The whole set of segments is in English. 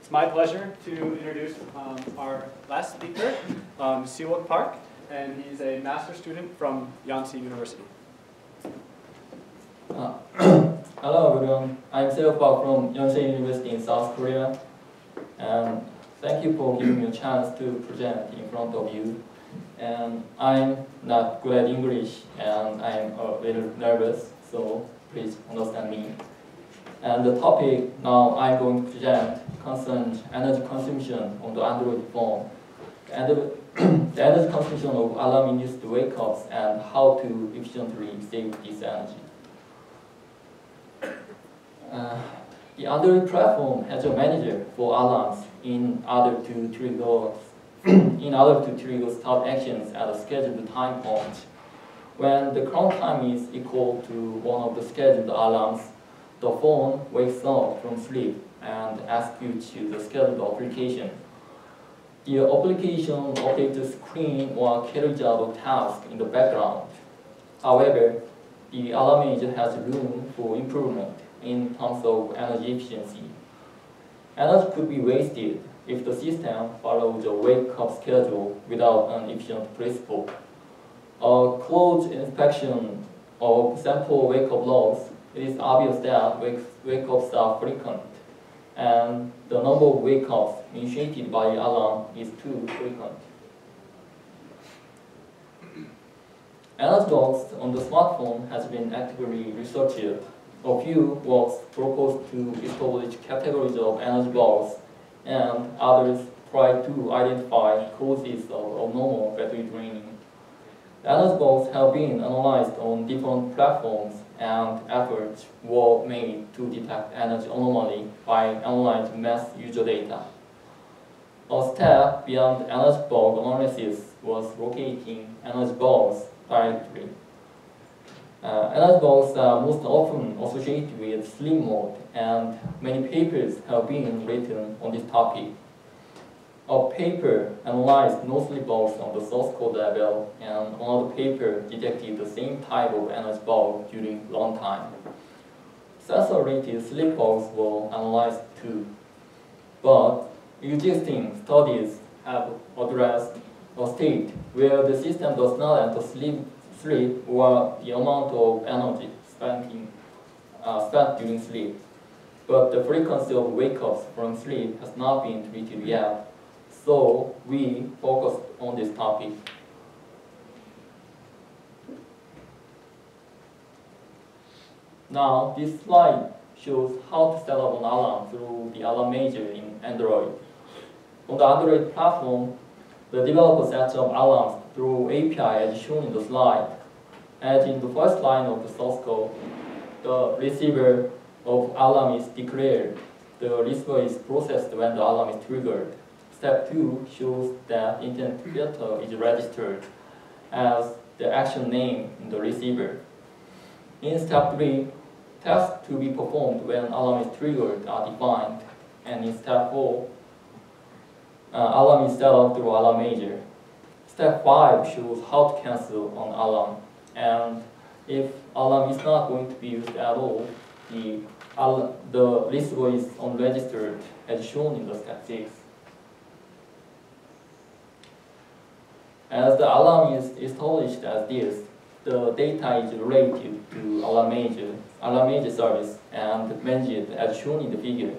It's my pleasure to introduce our last speaker, Siwon Park, and he's a master's student from Yonsei University. Hello everyone, I'm Siwon Park from Yonsei University in South Korea, and thank you for giving me a chance to present in front of you. And I'm not good at English, and I'm a little nervous, so please understand me. And the topic now I'm going to present concerns energy consumption on the Android phone, and the energy consumption of alarm-induced wake-ups and how to efficiently save this energy. The Android platform has a manager for alarms in order to trigger start actions at a scheduled time point. When the current time is equal to one of the scheduled alarms, the phone wakes up from sleep and executes the scheduled application. The application updates the screen or carries out a task in the background. However, the alarm manager has room for improvement in terms of energy efficiency. Energy could be wasted if the system follows a wake-up schedule without an efficient principle. A close inspection of sample wake-up logs, it is obvious that wake-ups are frequent, and the number of wake-ups initiated by the alarm is too frequent. Energy logs on the smartphone has been actively researched. A few works propose to establish categories of energy bugs, and others try to identify causes of abnormal battery draining. Energy bugs have been analyzed on different platforms, and efforts were made to detect energy anomaly by analyzing mass user data. A step beyond energy bug analysis was locating energy bugs directly. Energy bugs are most often associated with sleep mode, and many papers have been written on this topic. A paper analyzed no sleep bugs on the source code level, and another paper detected the same type of energy bug during runtime. Sensor-related sleep bugs were analyzed too, but existing studies have addressed a state where the system does not enter sleep or the amount of energy spent during sleep, but the frequency of wake-ups from sleep has not been treated yet. So we focused on this topic. Now this slide shows how to set up an alarm through the alarm manager in Android. On the Android platform, the developer sets up alarms through API as shown in the slide. As in the first line of the source code, the receiver of alarm is declared. The receiver is processed when the alarm is triggered. Step 2 shows that intent filter is registered as the action name in the receiver. In step 3, tasks to be performed when alarm is triggered are defined. And in step 4, alarm is set up through alarm manager. Step 5 shows how to cancel an alarm. And if alarm is not going to be used at all, the receiver is unregistered as shown in the step 6. As the alarm is established as this, the data is related to alarm manager service, and managed as shown in the figure.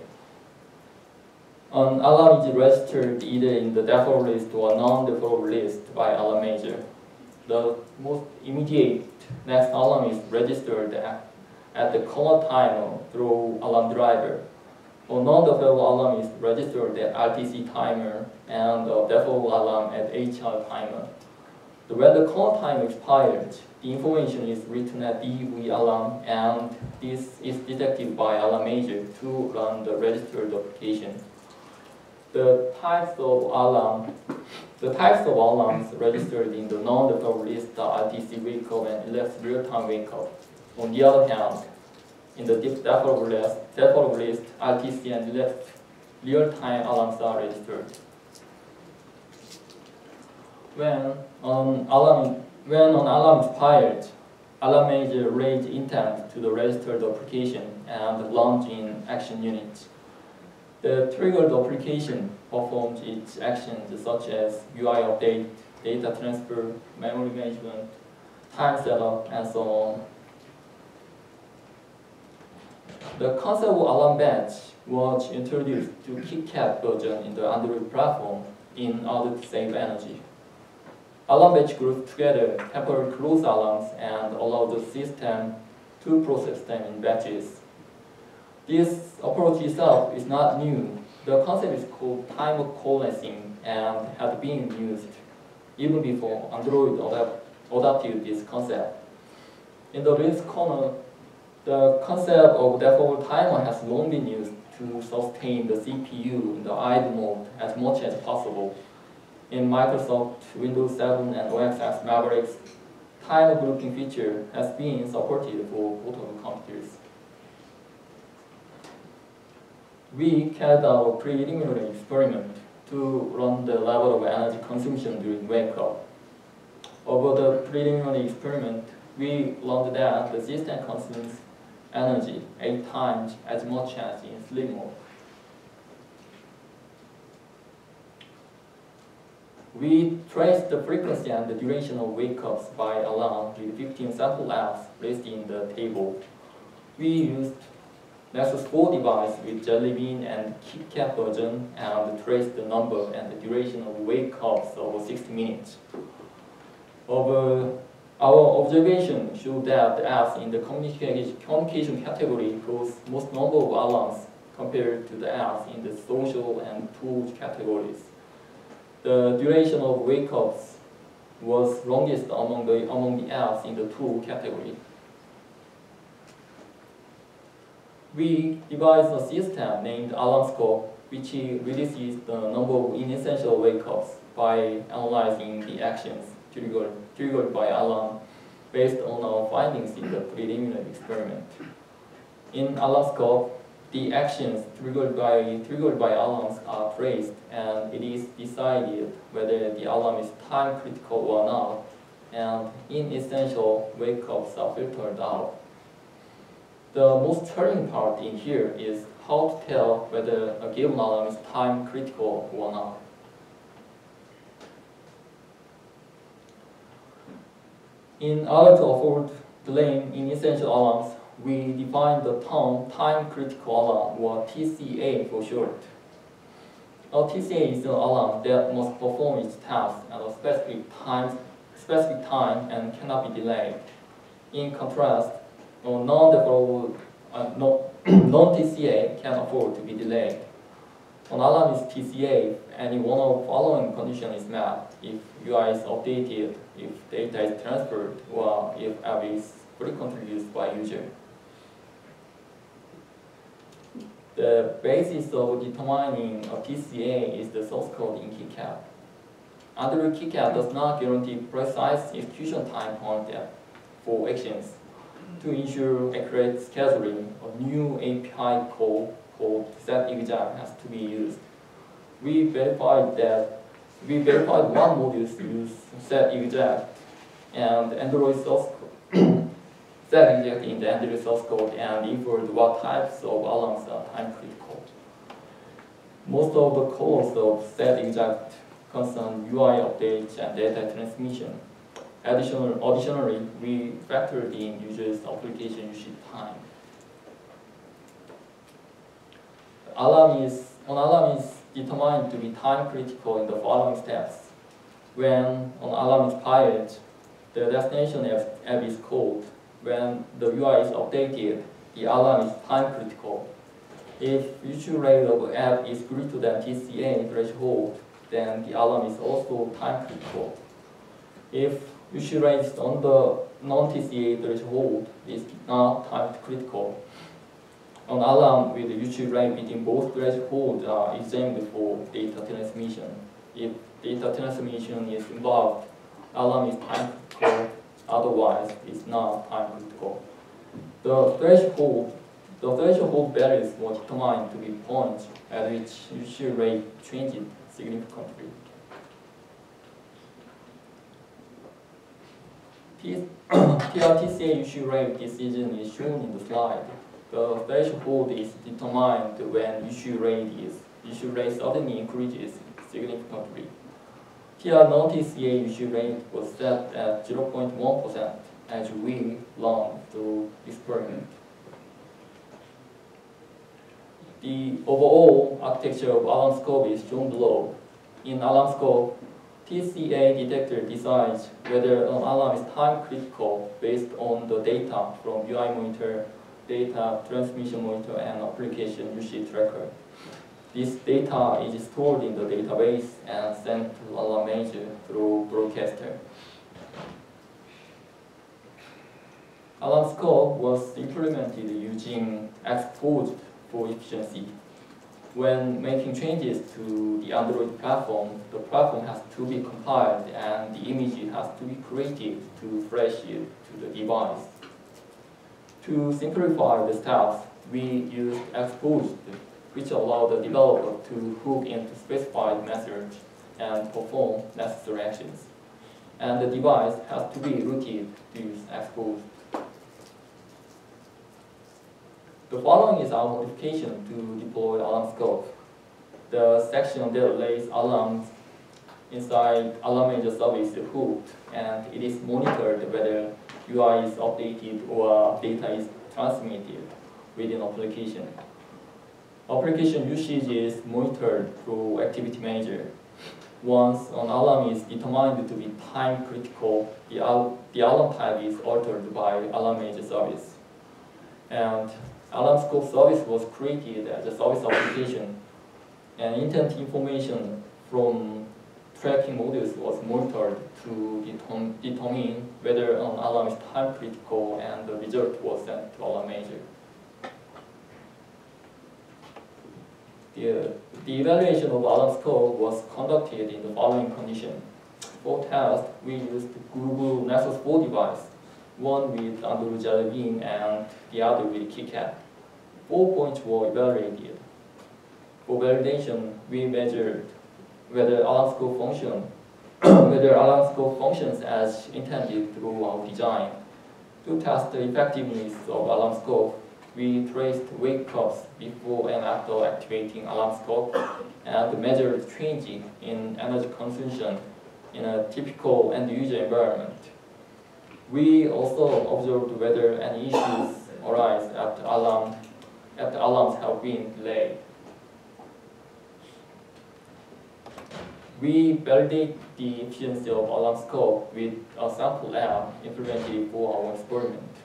An alarm is registered either in the default list or non-default list by alarm manager. The most immediate next alarm is registered at the caller timer through alarm driver. A non-default alarm is registered at RTC timer, and a default alarm at HR timer. When the call time expires, the information is written at DV alarm, and this is detected by alarm manager to run the registered application. The types of alarms registered in the non-default list are RTC wake-up and elapsed real-time wake-up. On the other hand, in the default list, RTC and elapsed real-time alarms are registered. When an alarm expired, alarm manager raised intent to the registered application and launch in action unit. The triggered application performs its actions such as UI update, data transfer, memory management, time setup, and so on. The concept of alarm batch was introduced to KitKat version in the Android platform in order to save energy. Alarm batch group together temporarily close alarms and allow the system to process them in batches. This approach itself is not new. The concept is called time coalescing and had been used even before Android adopted this concept. In the left corner, the concept of default timer has long been used to sustain the CPU in the idle mode as much as possible. In Microsoft Windows 7 and OS X Mavericks, time grouping feature has been supported for portable computers. We carried out a preliminary experiment to run the level of energy consumption during wake-up. Over the preliminary experiment, we learned that the system consumes energy 8 times as much as in sleep mode. We traced the frequency and the duration of wake-ups by alarm with 15 sample apps listed in the table. We used Nexus 4 device with Jelly Bean and KitKat version and traced the number and the duration of wake-ups over 60 minutes. Our observation showed that the apps in the communication category cause most number of alarms compared to the apps in the social and tools categories. The duration of wake-ups was longest among the apps in the tool category. We devised a system named Alarm-scope, which reduces the number of inessential wake-ups by analyzing the actions triggered by alarm based on our findings in the preliminary experiment. In Alarm-scope, the actions triggered by alarms are traced, and it is decided whether the alarm is time critical or not, and inessential wake-ups are filtered out. The most challenging part in here is how to tell whether a given alarm is time critical or not. In order to avoid delaying inessential alarms, we define the term time critical alarm, or TCA for short. A TCA is an alarm that must perform its task at a specific time and cannot be delayed. In contrast, non-TCA can afford to be delayed. An alarm is TCA if any one of the following conditions is met: if UI is updated, if data is transferred, or if app is frequently used by user. The basis of determining a TCA is the source code in KitKat. Android KitKat does not guarantee precise execution time for actions. To ensure accurate scheduling, a new API call called setExec has to be used. We verified one module use setExec and Android source code. setExec in the Android source code and inferred what types of alarms are time critical. Most of the calls of setExec concern UI updates and data transmission. Additionally, we factored in users' application usage time. An alarm is determined to be time critical in the following steps. When an alarm is fired, the destination app is called. When the UI is updated, the alarm is time critical. If usage rate of app is greater than TCA threshold, then the alarm is also time critical. If usage rate is under non-TCA threshold, is not time critical. An alarm with usage rate between both thresholds are examined for data transmission. If data transmission is involved, alarm is time critical. Otherwise, it's not time critical. The threshold values were determined to be points at which usage rate changes significantly. TRTCA usage rate decision is shown in the slide. The threshold is determined when issue rate suddenly increases significantly. Here, notice the issue rate was set at 0.1% as we learned through experiment. The overall architecture of alarm scope is shown below. In alarm scope, TCA detector decides whether an alarm is time critical based on the data from UI monitor, data transmission monitor, and application usage record. This data is stored in the database and sent to alarm manager through broadcaster. Alarm scope was implemented using exposed for efficiency. When making changes to the Android platform, the platform has to be compiled and the image has to be created to flash it to the device. To simplify the steps, we used exposed, which allowed the developer to hook into specified message and perform necessary actions. And the device has to be rooted to use exposed. The following is our modification to deploy alarm scope. The section that lays alarms inside alarm manager service is hooked, and it is monitored whether UI is updated or data is transmitted within application. Application usage is monitored through activity manager. Once an alarm is determined to be time critical, the alarm type is altered by alarm manager service. And alarm scope service was created as a service application, and intent information from tracking modules was monitored to determine whether an alarm is time critical, and the result was sent to alarm manager. The evaluation of alarm scope was conducted in the following condition. For test, we used Google Nexus 4 device, one with Android Jelly Bean and the other with KitKat. 4 points were evaluated. For validation, we measured whether alarm scope functions as intended through our design. To test the effectiveness of alarm scope, we traced wake ups before and after activating alarm scope and measured change in energy consumption in a typical end-user environment. We also observed whether any issues arise after alarms have been delayed. We validate the efficiency of alarm scope with a sample app implemented for our experiment.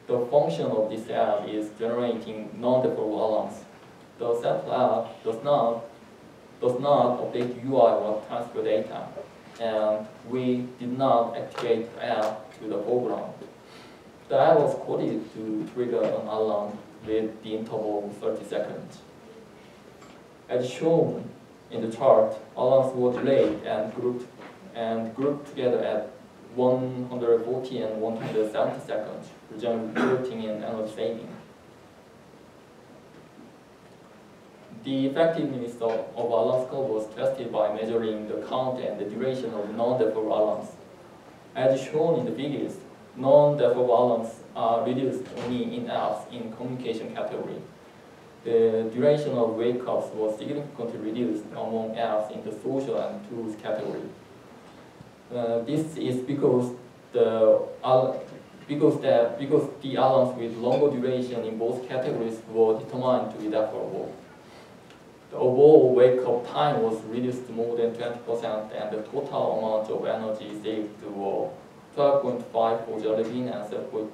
The function of this app is generating non-deferrable alarms. The sample app does not update UI or transfer data, and we did not activate the app to the foreground. The app was coded to trigger an alarm with the interval of 30 seconds. As shown in the chart, alarms were delayed and grouped together at 140 and 170 seconds, resulting in energy saving. The effectiveness of alarm scope was tested by measuring the count and the duration of non-deferrable alarms. As shown in the figures, non-deferrable alarms are reduced only in apps in communication category. The duration of wake-ups was significantly reduced among apps in the social and tools category. This is because the alarms with longer duration in both categories were determined to be deferrable. The overall wake-up time was reduced more than 20%, and the total amount of energy saved were 12.5% for Jelly Bean and 7.2%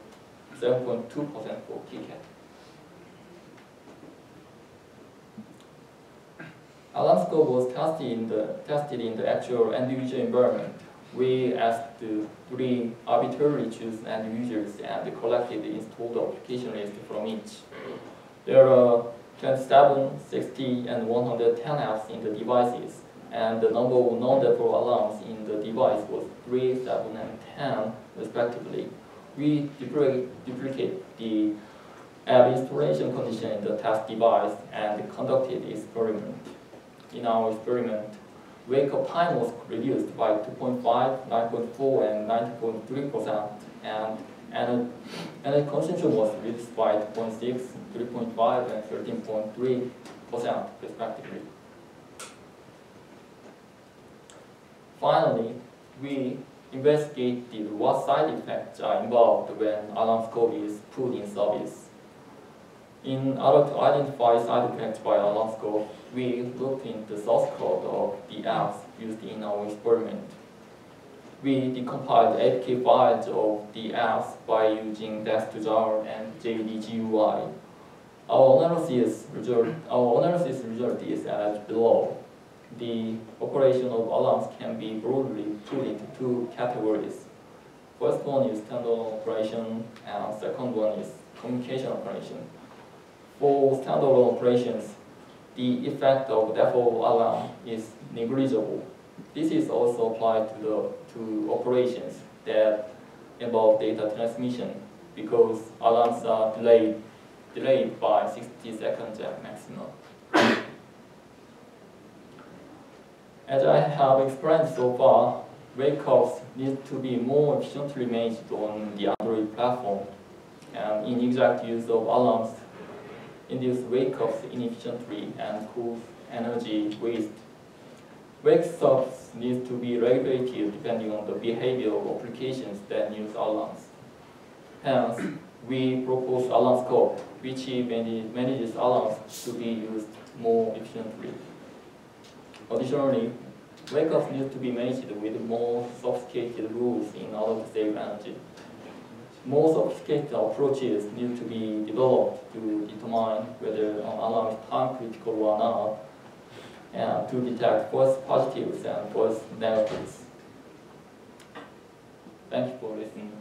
for KitKat. Alarm scope was tested in the actual end-user environment. We asked 3 arbitrarily chosen end users and collected the installed application list from each. There are 27, 60, and 110 apps in the devices, and the number of non-deferrable alarms in the device was 3, 7, and 10 respectively. We duplicate the app installation condition in the test device and conducted the experiment. In our experiment, wake-up time was reduced by 2.5, 9.4, and 90.3%, and energy consumption was reduced by 2.6, 3.5, and 13.3% respectively. Finally, we investigated what side effects are involved when alarm scope is put in service. In order to identify side effects by alarm scope, we looked into the source code of the apps used in our experiment. We decompiled APK files of the apps by using desk-to-jar and JDGUI. Our analysis result is as below. The operation of alarms can be broadly put into two categories. First one is standalone operation, and second one is communication operation. For standalone operations, the effect of default alarm is negligible. This is also applied to operations that involve data transmission, because alarms are delayed by 60 seconds at maximum. As I have explained so far, wake-ups need to be more efficiently managed on the Android platform, and inexact use of alarms induce wake-ups inefficiently and cause energy waste. Wake-ups need to be regulated depending on the behavior of applications that use alarms. Hence, we propose alarm scope, which manages alarms to be used more efficiently. Additionally, wake-ups need to be managed with more sophisticated rules in order to save energy. More sophisticated approaches need to be developed to determine whether an alarm is time critical or not, and to detect false positives and false negatives. Thank you for listening.